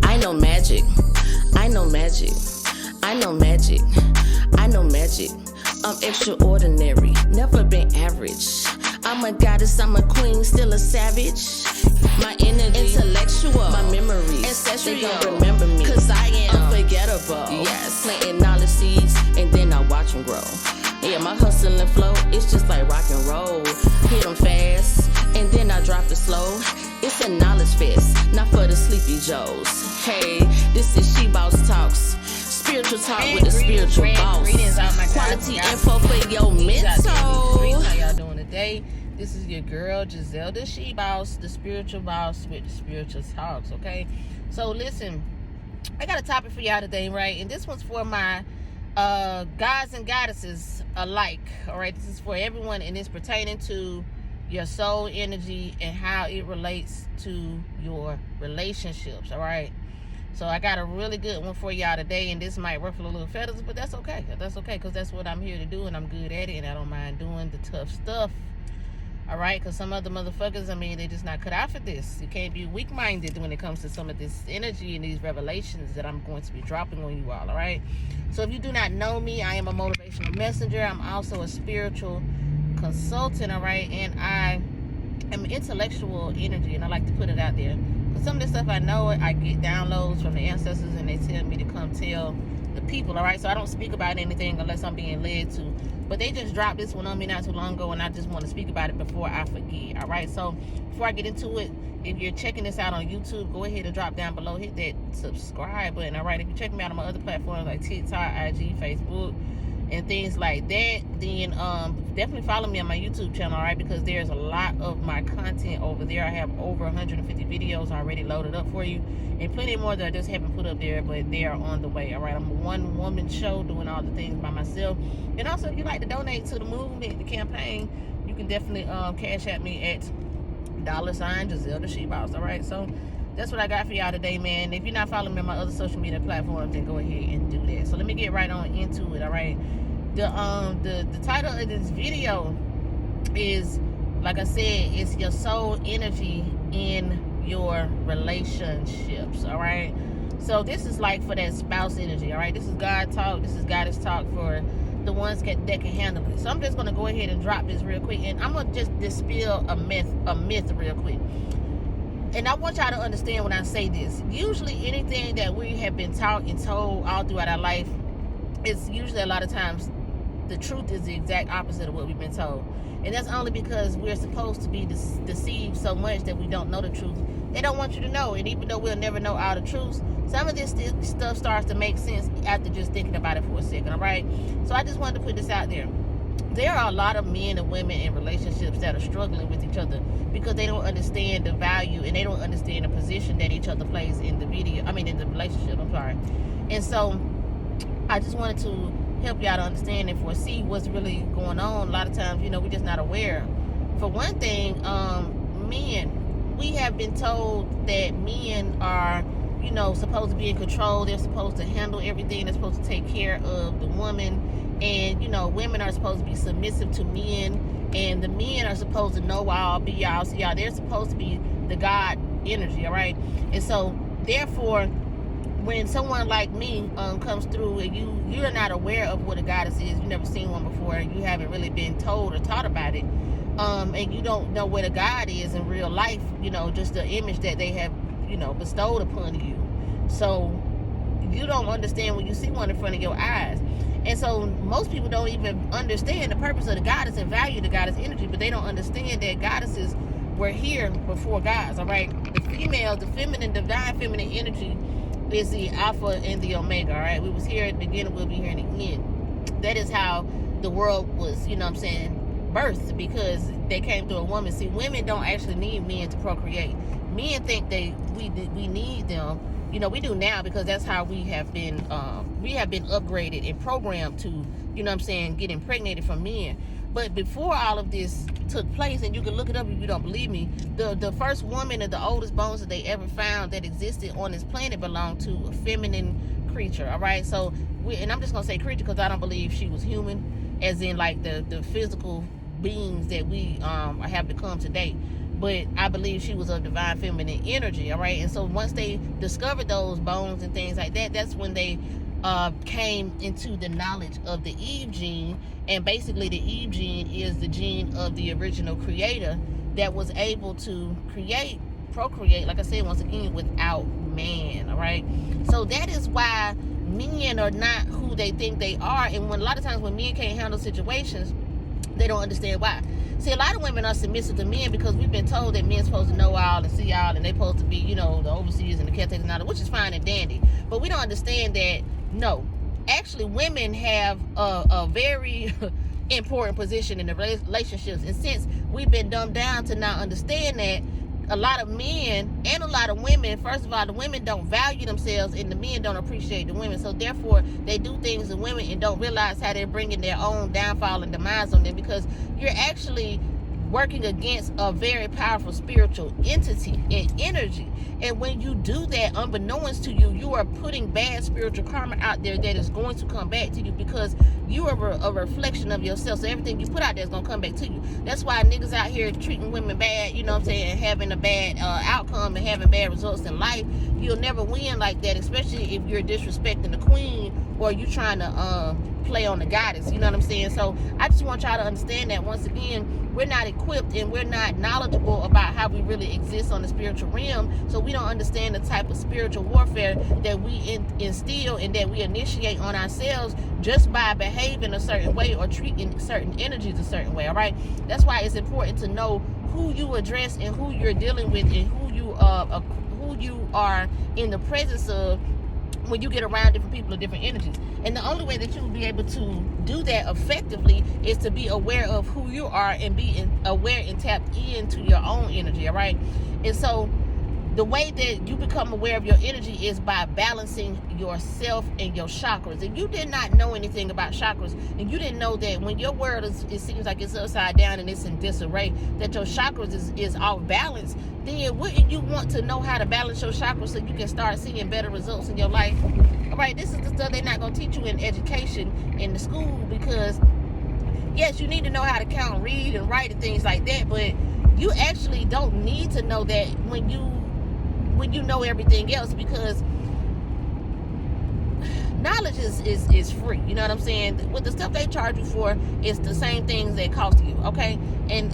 I know magic. I know magic. I know magic. I know magic. I'm extraordinary, never been average. I'm a goddess, I'm a queen, still a savage. My energy, intellectual, my memories, ancestral. They gon' remember me, cause I am unforgettable. Yes, planting knowledge seeds, and then I watch them grow. Yeah, my hustle and flow, it's just like rock and roll. Hit them fast, and then I drop it slow. It's a knowledge fest, not for the sleepy Joes. Hey, this is SHIIBOSSTALKZ. Spiritual talk with the spiritual boss. Quality info for your mental. How y'all doing today? This is your girl Giselle, the She Boss, the spiritual boss with the spiritual talks. Okay, so listen, I got a topic for y'all today, right? And this one's for my gods and goddesses alike. All right, this is for everyone, and it's pertaining to your soul energy and how it relates to your relationships. All right. So I got a really good one for y'all today, and this might ruffle a little feathers, but that's okay. That's okay, because that's what I'm here to do, and I'm good at it, and I don't mind doing the tough stuff. All right, because some other motherfuckers, I mean, they just not cut out for this. You can't be weak-minded when it comes to some of this energy and these revelations that I'm going to be dropping on you all right? So if you do not know me, I am a motivational messenger. I'm also a spiritual consultant, all right? And I am intellectual energy, and I like to put it out there. Some of the stuff I know, I get downloads from the ancestors, and they tell me to come tell the people, all right? So I don't speak about anything unless I'm being led to. But they just dropped this one on me not too long ago, and I just want to speak about it before I forget, all right? So before I get into it, if you're checking this out on YouTube, go ahead and drop down below. Hit that subscribe button, all right? If you're checking me out on my other platforms like TikTok, IG, Facebook, and things like that, then definitely follow me on my YouTube channel, all right? Because there's a lot of my content over there. I have over 150 videos already loaded up for you, and plenty more that I just haven't put up there, but they are on the way, all right? I'm a one-woman show doing all the things by myself. And also, if you like to donate to the movement, the campaign, you can definitely cash at me at $ Giselle the She Boss, all right? So that's what I got for y'all today, man. If you're not following me on my other social media platforms, then go ahead and do that. So let me get right on into it, all right? The title of this video is, like I said, it's your soul energy in your relationships, all right? So this is like for that spouse energy, all right? This is God talk. This is goddess talk for the ones that can handle it. So I'm just going to go ahead and drop this real quick, and I'm going to just dispel a myth real quick. And I want y'all to understand when I say this. Usually anything that we have been taught and told all throughout our life, it's usually a lot of times the truth is the exact opposite of what we've been told. And that's only because we're supposed to be deceived so much that we don't know the truth. They don't want you to know. And even though we'll never know all the truths, some of this stuff starts to make sense after just thinking about it for a second, all right? So I just wanted to put this out there. There are a lot of men and women in relationships that are struggling with each other because they don't understand the value and they don't understand the position that each other plays in the relationship, I'm sorry. And so I just wanted to help y'all to understand and foresee what's really going on. A lot of times, we're just not aware. For one thing, men, we have been told that men are, supposed to be in control. They're supposed to handle everything. They're supposed to take care of the woman. And, women are supposed to be submissive to men. And the men are supposed to know all, be all, see y'all. They're supposed to be the God energy, all right? And so, therefore, when someone like me comes through and you're not aware of what a goddess is, you've never seen one before, you haven't really been told or taught about it, and you don't know what a god is in real life, just the image that they have, bestowed upon you. So you don't understand when you see one in front of your eyes. And so most people don't even understand the purpose of the goddess and value the goddess energy, but they don't understand that goddesses were here before gods, all right? The female, the feminine, divine feminine energy is the alpha and the omega, all right? We was here at the beginning, we'll be here in the end. That is how the world was, birthed, because they came through a woman. See, women don't actually need men to procreate. Men think we need them. We do now because that's how we have been upgraded and programmed to, get impregnated from men. But before all of this took place, and you can look it up if you don't believe me, the first woman and the oldest bones that they ever found that existed on this planet belonged to a feminine creature, all right? So, and I'm just going to say creature because I don't believe she was human, as in like the physical beings that we have become today. but I believe she was of divine feminine energy, all right? And so once they discovered those bones and things like that, that's when they came into the knowledge of the Eve gene. And basically the Eve gene is the gene of the original creator that was able to procreate, like I said, once again, without man, all right? So that is why men are not who they think they are. And when a lot of times when men can't handle situations, they don't understand why. See, a lot of women are submissive to men because we've been told that men's supposed to know all and see all, and they're supposed to be, the overseers and the caretakers and all that, which is fine and dandy. But we don't understand that, no. Actually, women have a very important position in the relationships. And since we've been dumbed down to not understand that, a lot of men and a lot of women, first of all, the women don't value themselves and the men don't appreciate the women. So therefore, they do things to women and don't realize how they're bringing their own downfall and demise on them, because you're actually working against a very powerful spiritual entity and energy. And when you do that, unbeknownst to you, you are putting bad spiritual karma out there that is going to come back to you, because you are a reflection of yourself. So everything you put out there is going to come back to you. That's why niggas out here treating women bad, and having a bad outcome and having bad results in life. You'll never win like that, especially if you're disrespecting the queen or you trying to play on the goddess. You know what I'm saying? So I just want y'all to understand that, once again, we're not equipped and we're not knowledgeable about how we really exist on the spiritual realm. So we don't understand the type of spiritual warfare that we instill and that we initiate on ourselves just by behaving a certain way or treating certain energies a certain way, all right? That's why it's important to know who you address and who you're dealing with and who you are in the presence of when you get around different people of different energies. And the only way that you will be able to do that effectively is to be aware of who you are and be aware and tap into your own energy, all right? And so the way that you become aware of your energy is by balancing yourself and your chakras. If you did not know anything about chakras, and you didn't know that when your world it seems like it's upside down and it's in disarray, that your chakras is off balance, then wouldn't you want to know how to balance your chakras so you can start seeing better results in your life? All right, this is the stuff they're not going to teach you in education in the school, because yes, you need to know how to count, read, and write and things like that, but you actually don't need to know that when you know everything else, because knowledge is free. You know what I'm saying? With the stuff they charge you for, it's the same things that cost you, okay? And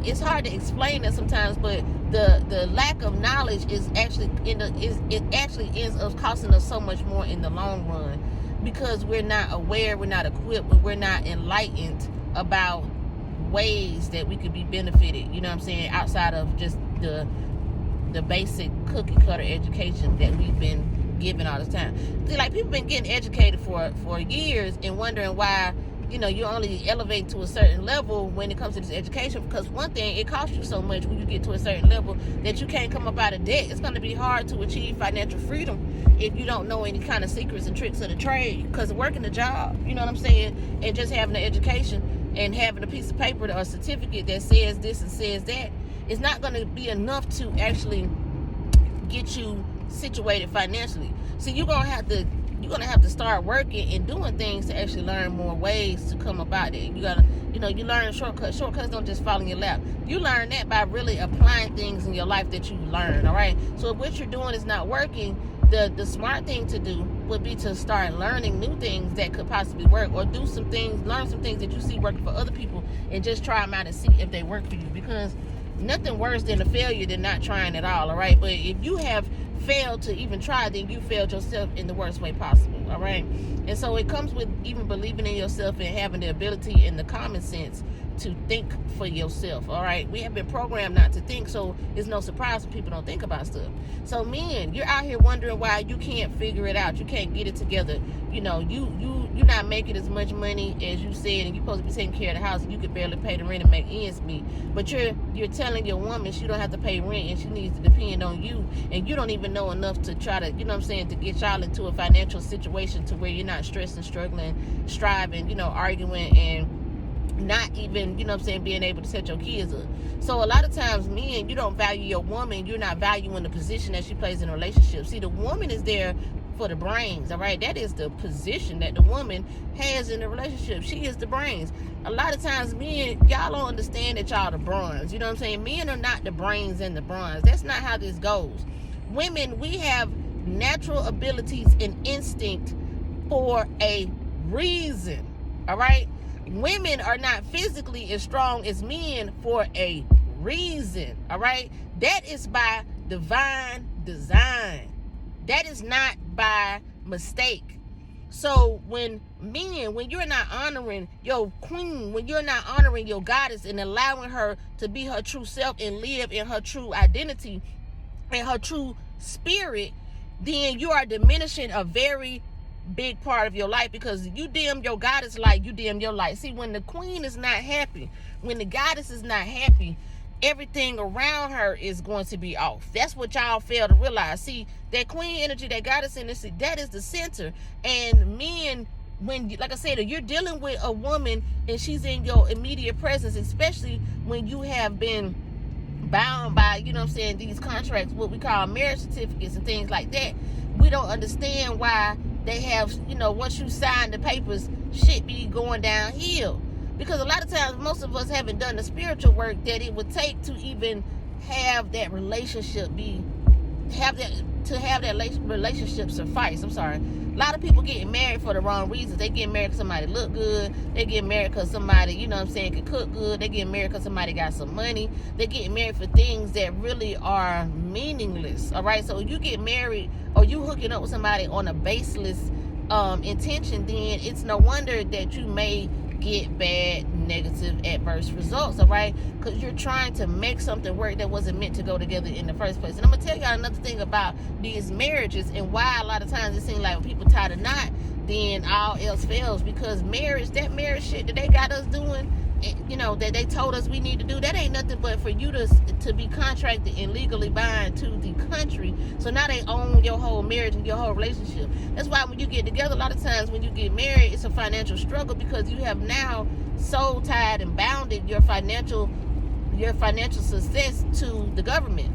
it's hard to explain that sometimes, but the lack of knowledge is actually it actually ends up costing us so much more in the long run, because we're not aware, we're not equipped, we're not enlightened about ways that we could be benefited, you know what I'm saying, outside of just the basic cookie cutter education that we've been given all this time. See, like, people been getting educated for years and wondering why, you only elevate to a certain level when it comes to this education, because one thing, it costs you so much when you get to a certain level that you can't come up out of debt. It's going to be hard to achieve financial freedom if you don't know any kind of secrets and tricks of the trade, because working a job, you know what I'm saying, and just having an education and having a piece of paper or a certificate that says this and says that, it's not going to be enough to actually get you situated financially. So you're gonna have to start working and doing things to actually learn more ways to come about it. You gotta, you learn shortcuts. Shortcuts don't just fall in your lap. You learn that by really applying things in your life that you learn. All right. So if what you're doing is not working, the smart thing to do would be to start learning new things that could possibly work, or learn some things that you see working for other people, and just try them out and see if they work for you. Because nothing worse than a failure than not trying at all right? But if you have failed to even try, then you failed yourself in the worst way possible, all right? And so it comes with even believing in yourself and having the ability and the common sense to think for yourself, all right? We have been programmed not to think, so it's no surprise when people don't think about stuff. So men, you're out here wondering why you can't figure it out, you can't get it together, you're not making as much money as you said, and you're supposed to be taking care of the house, and you could barely pay the rent and make ends meet, but you're telling your woman she don't have to pay rent and she needs to depend on you, and you don't even know enough to try to, to get y'all into a financial situation to where you're not stressing, struggling, striving, arguing, and not even, being able to set your kids up. So a lot of times, men, you don't value your woman, you're not valuing the position that she plays in a relationship. See, the woman is there for the brains, all right? That is the position that the woman has in the relationship. She is the brains. A lot of times men, y'all don't understand that y'all the bronze. You know what I'm saying? Men are not the brains and the bronze. That's not how this goes. Women, we have natural abilities and instinct for a reason, all right? Women are not physically as strong as men for a reason, all right? That is by divine design. That is not by mistake. So when you're not honoring your queen, when you're not honoring your goddess and allowing her to be her true self and live in her true identity and her true spirit, then you are diminishing a very big part of your life, because you dim your goddess light, you dim your light. See, when the queen is not happy, when the goddess is not happy, everything around her is going to be off. That's what y'all fail to realize. See, that queen energy, that goddess energy, that is the center. And men, when, like I said, if you're dealing with a woman and she's in your immediate presence, especially when you have been bound by, you know what I'm saying, these contracts, what we call marriage certificates and things like that, we don't understand why they have, you know, once you sign the papers, shit be going downhill. Because a lot of times, most of us haven't done the spiritual work that it would take to even have that relationship relationship suffice. I'm sorry. A lot of people getting married for the wrong reasons. They get married because somebody look good. They get married because somebody, you know what I'm saying, can cook good. They get married because somebody got some money. They get married for things that really are meaningless. All right. So you get married or you hooking up with somebody on a baseless intention, then it's no wonder that you may get bad, negative, adverse results, all right? Because you're trying to make something work that wasn't meant to go together in the first place. And I'm gonna tell y'all another thing about these marriages and why a lot of times it seems like when people tie the knot, then all else fails. Because that marriage shit that they got us doing, you know, that they told us we need to do, that ain't nothing but for you to be contracted and legally bind to the country. So now they own your whole marriage and your whole relationship. That's why when you get together, a lot of times when you get married, it's a financial struggle, because you have now soul tied and bounded your financial success to the government.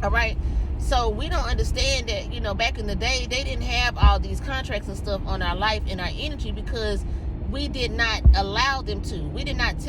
All right. So we don't understand that, you know, back in the day, they didn't have all these contracts and stuff on our life and our energy, because we did not allow them to. We did not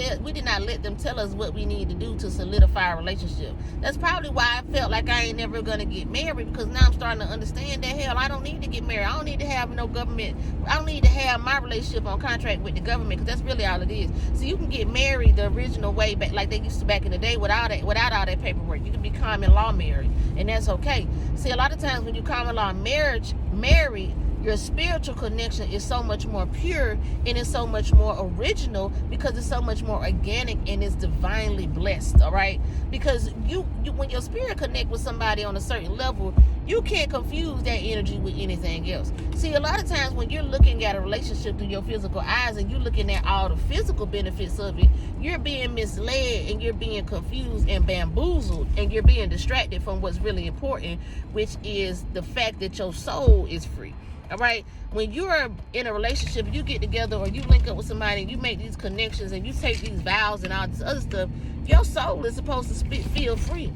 let them tell us what we need to do to solidify a relationship. That's probably why I felt like I ain't never gonna get married, because now I'm starting to understand that, hell, I don't need to get married. I don't need to have no government. I don't need to have my relationship on contract with the government, because that's really all it is. So you can get married the original way back, like they used to back in the day, without all that paperwork. You can be common law married, and that's okay. See, a lot of times when you common law married, your spiritual connection is so much more pure and it's so much more original, because it's so much more organic and it's divinely blessed, all right? Because you when your spirit connect with somebody on a certain level, you can't confuse that energy with anything else. See, a lot of times when you're looking at a relationship through your physical eyes and you're looking at all the physical benefits of it, you're being misled and you're being confused and bamboozled, and you're being distracted from what's really important, which is the fact that your soul is free. All right, when you're in a relationship, you get together or you link up with somebody and you make these connections and you take these vows and all this other stuff, your soul is supposed to feel free.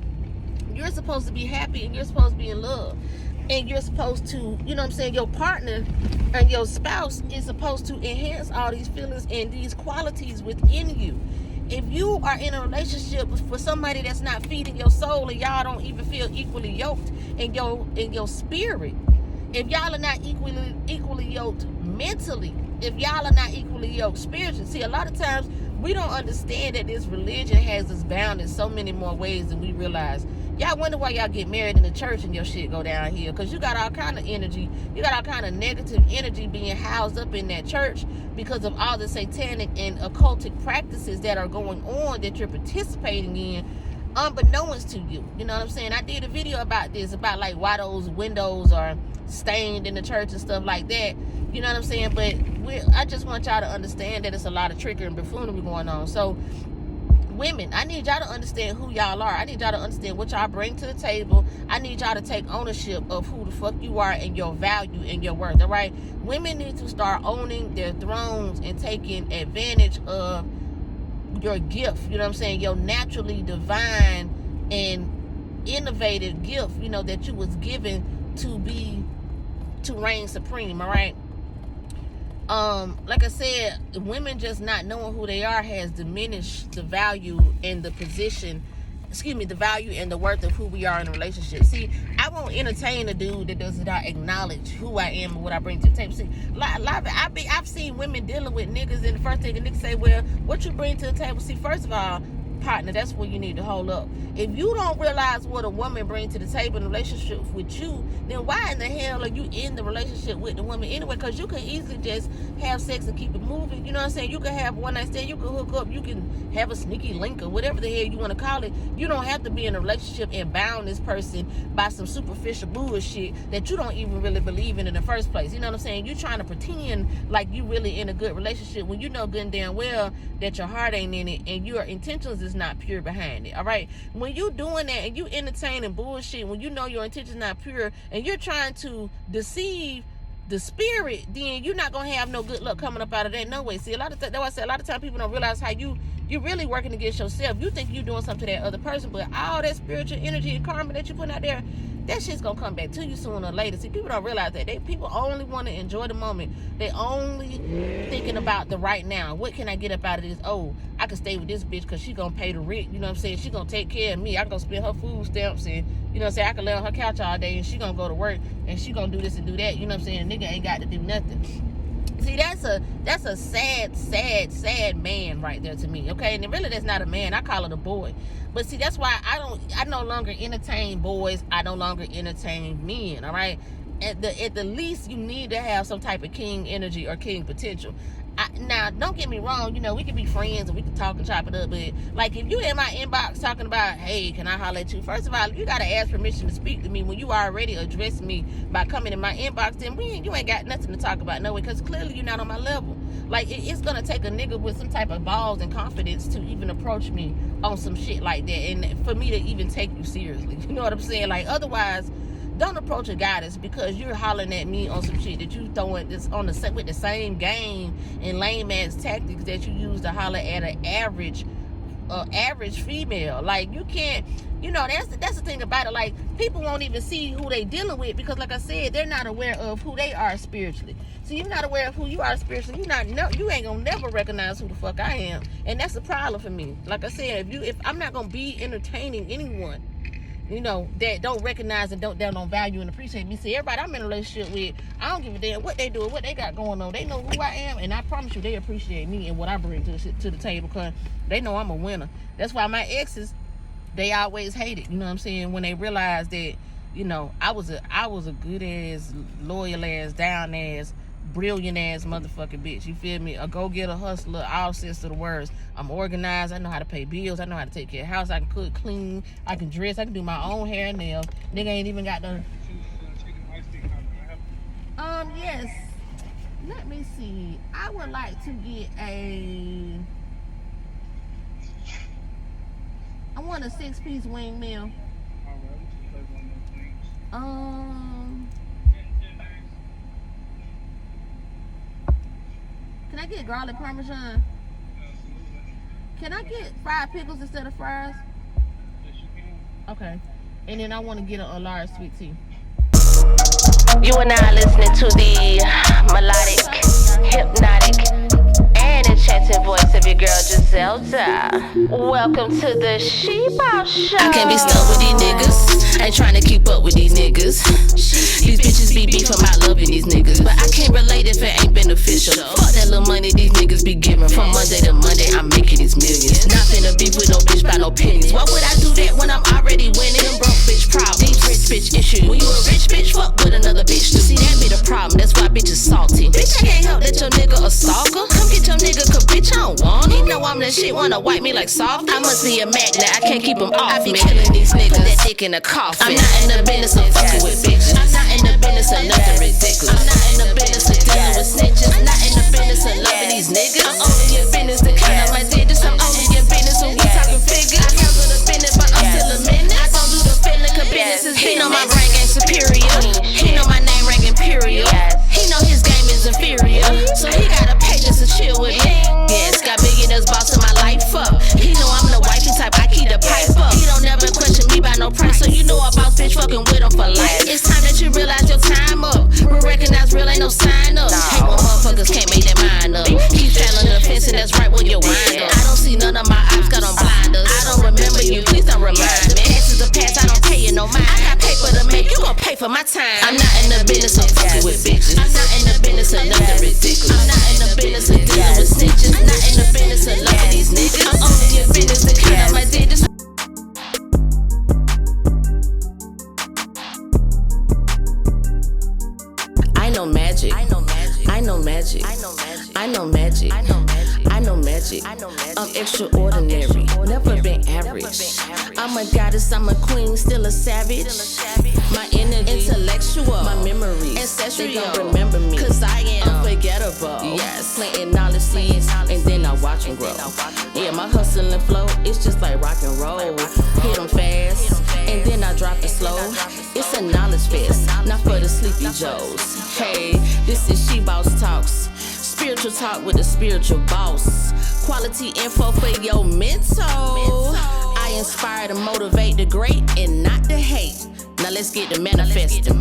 You're supposed to be happy and you're supposed to be in love. And you're supposed to, you know what I'm saying, your partner and your spouse is supposed to enhance all these feelings and these qualities within you. If you are in a relationship for somebody that's not feeding your soul and y'all don't even feel equally yoked in your spirit, if y'all are not equally yoked mentally, if y'all are not equally yoked spiritually, see, a lot of times we don't understand that this religion has us bound in so many more ways than we realize. Y'all wonder why y'all get married in the church and your shit go down here, because you got all kind of energy, you got all kind of negative energy being housed up in that church because of all the satanic and occultic practices that are going on that you're participating in, unbeknownst to you. You know what I'm saying? I did a video about this, about like why those windows are stained in the church and stuff like that. You know what I'm saying? But I just want y'all to understand that it's a lot of trickery and buffoonery going on. So women, I need y'all to understand who y'all are. I need y'all to understand what y'all bring to the table. I need y'all to take ownership of who the fuck you are and your value and your worth, all right? Women need to start owning their thrones and taking advantage of your gift, you know what I'm saying, your naturally divine and innovative gift, you know, that you was given to be to reign supreme, all right? Like I said, women just not knowing who they are has diminished the value and the position, the value and the worth of who we are in a relationship. See, I won't entertain a dude that does not acknowledge who I am and what I bring to the table. See, I've seen women dealing with niggas, and the first thing a nigga say, well, what you bring to the table? See, first of all, partner, that's where you need to hold up. If you don't realize what a woman brings to the table in a relationship with you, then why in the hell are you in the relationship with the woman anyway? Because you can easily just have sex and keep it moving. You know what I'm saying? You can have one night stand, you can hook up, you can have a sneaky link or whatever the hell you want to call it. You don't have to be in a relationship and bound this person by some superficial bullshit that you don't even really believe in the first place. You know what I'm saying? You trying to pretend like you really in a good relationship when you know good and damn well that your heart ain't in it and your intentions is not pure behind it. All right, when you doing that and you entertaining bullshit, when you know your intentions not pure and you're trying to deceive the spirit, then you're not gonna have no good luck coming up out of that no way. See, that's why I say a lot of times people don't realize how you're really working against yourself. You think you're doing something to that other person, but all that spiritual energy and karma that you put out there, that shit's gonna come back to you sooner or later. See, people don't realize that. People only want to enjoy the moment. They only thinking about the right now. What can I get up out of this? Oh, I can stay with this bitch because she gonna pay the rent. You know what I'm saying? She gonna take care of me. I gonna spend her food stamps, and you know what I'm saying, I can lay on her couch all day and she gonna go to work and she gonna do this and do that. You know what I'm saying? The nigga ain't got to do nothing. See, that's a sad man right there to me, okay? And really, that's not a man. I call it a boy. But see, that's why I no longer entertain boys. I no longer entertain men, all right? At the least, you need to have some type of king energy or king potential. Now, don't get me wrong, you know, we can be friends and we can talk and chop it up, but like if you in my inbox talking about, hey, can I holler at you? First of all, you gotta ask permission to speak to me when you already addressed me by coming in my inbox. Then you ain't got nothing to talk about, no way, because clearly you're not on my level. Like it's gonna take a nigga with some type of balls and confidence to even approach me on some shit like that, and for me to even take you seriously. You know what I'm saying? Like otherwise, don't approach a goddess because you're hollering at me on some shit that you throwing this on with the same game and lame ass tactics that you use to holler at an average female. Like you can't, you know, that's the thing about it. Like people won't even see who they dealing with because, like I said, they're not aware of who they are spiritually. So you're not aware of who you are spiritually. You ain't gonna never recognize who the fuck I am, and that's the problem for me. Like I said, if I'm not gonna be entertaining anyone, you know, that don't recognize and don't value and appreciate me. See, everybody I'm in a relationship with, I don't give a damn what they do, what they got going on. They know who I am, and I promise you, they appreciate me and what I bring to the table because they know I'm a winner. That's why my exes, they always hated. You know what I'm saying? When they realized that, you know, I was a good ass, loyal ass, down ass, brilliant ass motherfucking bitch. You feel me? A go-getter, hustler, all sense of the words. I'm organized. I know how to pay bills. I know how to take care of the house. I can cook, clean. I can dress. I can do my own hair and nails. Nigga ain't even got no. Yes. Let me see. I would like to get I want a 6-piece wing meal. Can I get garlic parmesan? Can I get fried pickles instead of fries? Yes, you can. Okay. And then I want to get a large sweet tea. You are now listening to the melodic, hypnotic, and enchanting voice of your girl Giselda. Welcome to the She-Boss Show. I can't be stuck with these niggas. Ain't trying to keep up with these niggas. These bitches be beefing about loving these niggas, but I can't relate if it ain't beneficial. Fuck that little money these niggas be giving. From Monday to Monday, I'm making these millions. Not finna beef with no bitch by no pennies. Why would I do that when I'm already winning? Them broke bitch problems, these rich bitch issues. When you a rich bitch, fuck with another bitch. You see, that be the problem. That's why bitches salty. Bitch, I can't help that your nigga a stalker. Come get your nigga, cause bitch, I don't want him. You know I'm the shit, wanna wipe me like soft. I must be a magnet, I can't keep him off. I be killing these niggas, put that dick in the coffin. I'm not in the business of fucking with bitches. I'm not in the business of nothing ridiculous. I'm not in the business of dealing with snitches. I'm not in the business of loving these niggas. I'm only in business to count out my digits. I'm only in business when we talking figures. I handle the business, but I'm still a menace. I don't do the feeling, cause business is business. He know my rank ain't superior. He know my name rank imperial. He know his game is inferior. So he gotta pay just to chill with me. Yes, got billionaires bossing my life up. He know I'm the wifey type, I keep the pipe up. He don't never question me by no price, so you know a boss bitch fucking with him for life. It's time that you realize your time up. We're right when you wind up. I don't see none of my ops got on blinders. I don't remember you, please don't remind me. Past is the past, I don't pay you no mind. I got paper to make, you gon' pay for my time. I'm not in the business of fucking with bitches. I'm not in the business of nothing ridiculous. I'm not in the business of dealing with snitches. I'm not in the business of loving these niggas. I'm only in business to count out my digits. I know magic. I know magic. I know magic. I know magic. I know magic. I know magic. I know magic. I'm extraordinary. Never been average. I'm a goddess. I'm a queen. Still a savage. My energy, intellectual, my memories, ancestral. They don't remember me, 'cause I am unforgettable. Yes, planting knowledge seeds, and then I watch them grow. Yeah, my hustle and flow, it's just like rock and roll. Hit them fast, and then I drop it slow. It's a knowledge fest, not for the sleepy Joes. Hey, this is SHIIBOSSTALKZ, spiritual talk with the spiritual boss. Quality info for your mental. I inspire to motivate the great and not the hate. Now let's get to manifesting.